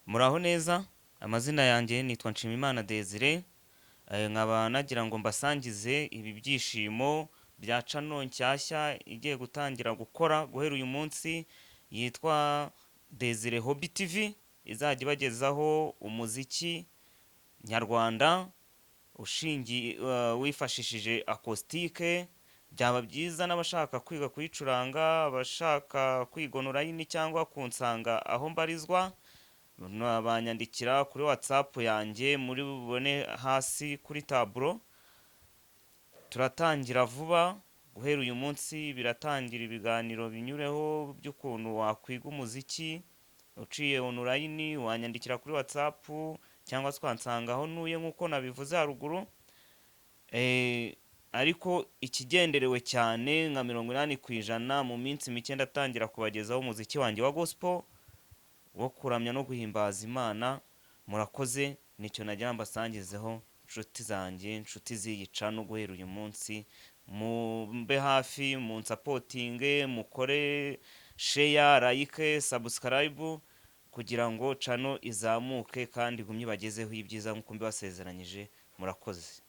Muraho neza, amazina yanjye nitwa Nshimiyimana Desire, nkaba nagira ngo mbasangize ibi byishimo bya cano nshyashya igiye gutangira gukora guhera uyu munsi, yitwa Desire Hobby TV, izajya ibagezaho umuziki nyarwanda wifashishije acoustic. Byaba byiza n'abashaka kwiga kuyicuranga, abashaka kwiga online cyangwa kunsanga aho mbarizwa, banyandikira kuri WhatsApp yanjye muri bubone hasi kuri taburo. Turatangira vuba, guhera uyu munsi biratangira ibiganiro binyureho by'ukuntu wakwiga umuziki uciye online. Wanyandikira kuri WhatsApp cyangwa se ukansanga aho ntuye nk'uko nabivuze haruguru. Ariko ikigenderewe cyane nka 80% mu minsi mike ndatangira kubagezaho umuziki wanjye wa gospel wo kuramya no guhimbaza Imana. Murakoze, nicyo nagira mbasangizeho nshuti zanjye, nshuti ziyica no guhera uyu munsi. Mube hafi, munsapotinge, mukore share, like, subscribe kugira ngo cano izamuke kandi igumye ibagezeho ibyiza nk'uko mbibasezeranyije. Murakoze.